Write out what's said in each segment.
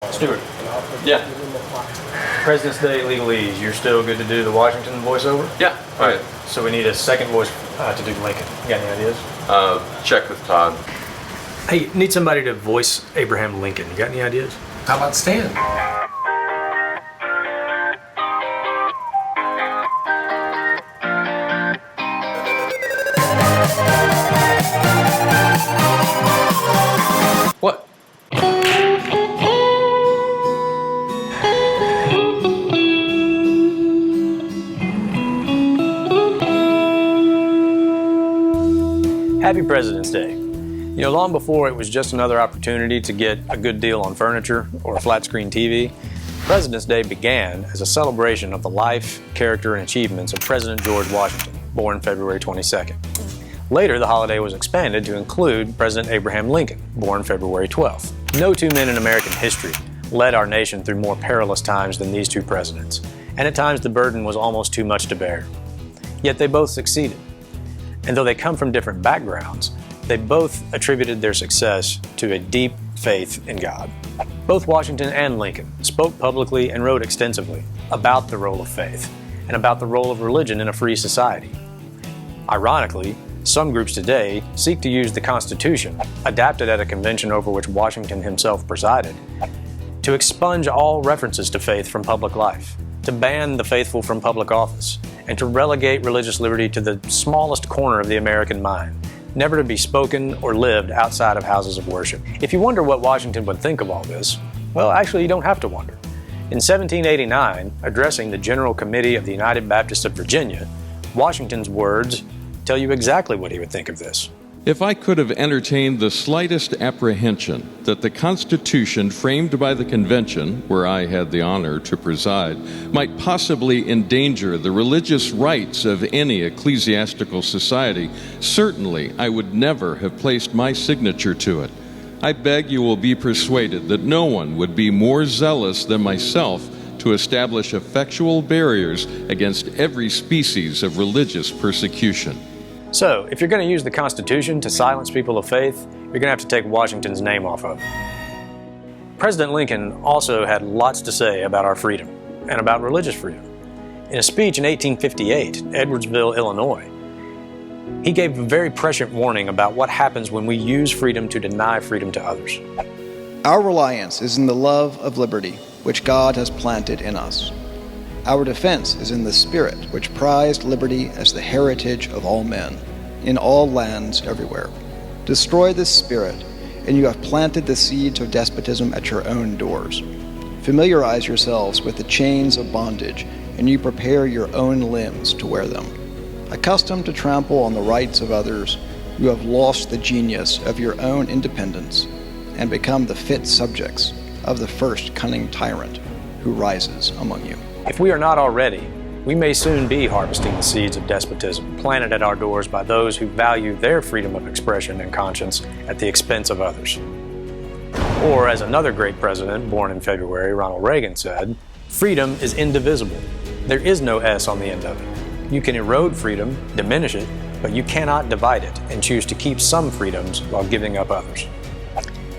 Stuart, Yeah. President's Day legalese, you're still good to do the Washington voiceover? Yeah. All right. So we need a second voice to do Lincoln. You got any ideas? Check with Todd. Hey, need somebody to voice Abraham Lincoln. You got any ideas? How about Stan? What? Happy President's Day. You know, long before it was just another opportunity to get a good deal on furniture or a flat screen TV, President's Day began as a celebration of the life, character, and achievements of President George Washington, born February 22nd. Later, the holiday was expanded to include President Abraham Lincoln, born February 12th. No two men in American history led our nation through more perilous times than these two presidents, and at times the burden was almost too much to bear. Yet they both succeeded. And though they come from different backgrounds, they both attributed their success to a deep faith in God. Both Washington and Lincoln spoke publicly and wrote extensively about the role of faith and about the role of religion in a free society. Ironically, some groups today seek to use the Constitution, adapted at a convention over which Washington himself presided, to expunge all references to faith from public life, to ban the faithful from public office, and to relegate religious liberty to the smallest corner of the American mind, never to be spoken or lived outside of houses of worship. If you wonder what Washington would think of all this, well, actually, you don't have to wonder. In 1789, addressing the General Committee of the United Baptists of Virginia, Washington's words tell you exactly what he would think of this. If I could have entertained the slightest apprehension that the Constitution framed by the convention, where I had the honor to preside, might possibly endanger the religious rights of any ecclesiastical society, certainly I would never have placed my signature to it. I beg you will be persuaded that no one would be more zealous than myself to establish effectual barriers against every species of religious persecution. So, if you're going to use the Constitution to silence people of faith, you're going to have to take Washington's name off of it. President Lincoln also had lots to say about our freedom and about religious freedom. In a speech in 1858, Edwardsville, Illinois, he gave a very prescient warning about what happens when we use freedom to deny freedom to others. Our reliance is in the love of liberty, which God has planted in us. Our defense is in the Spirit, which prized liberty as the heritage of all men, in all lands everywhere. Destroy this spirit, and you have planted the seeds of despotism at your own doors. Familiarize yourselves with the chains of bondage, and you prepare your own limbs to wear them. Accustomed to trample on the rights of others, you have lost the genius of your own independence and become the fit subjects of the first cunning tyrant who rises among you. If we are not already, we may soon be harvesting the seeds of despotism planted at our doors by those who value their freedom of expression and conscience at the expense of others. Or, as another great president born in February, Ronald Reagan, said, freedom is indivisible. There is no S on the end of it. You can erode freedom, diminish it, but you cannot divide it and choose to keep some freedoms while giving up others.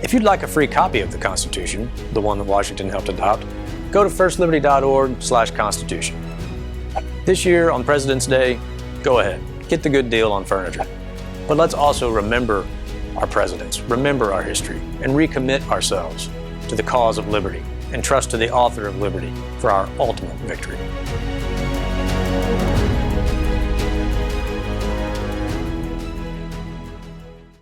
If you'd like a free copy of the Constitution, the one that Washington helped adopt, go to firstliberty.org/Constitution. This year on President's Day, go ahead, get the good deal on furniture. But let's also remember our presidents, remember our history, and recommit ourselves to the cause of liberty and trust to the author of liberty for our ultimate victory.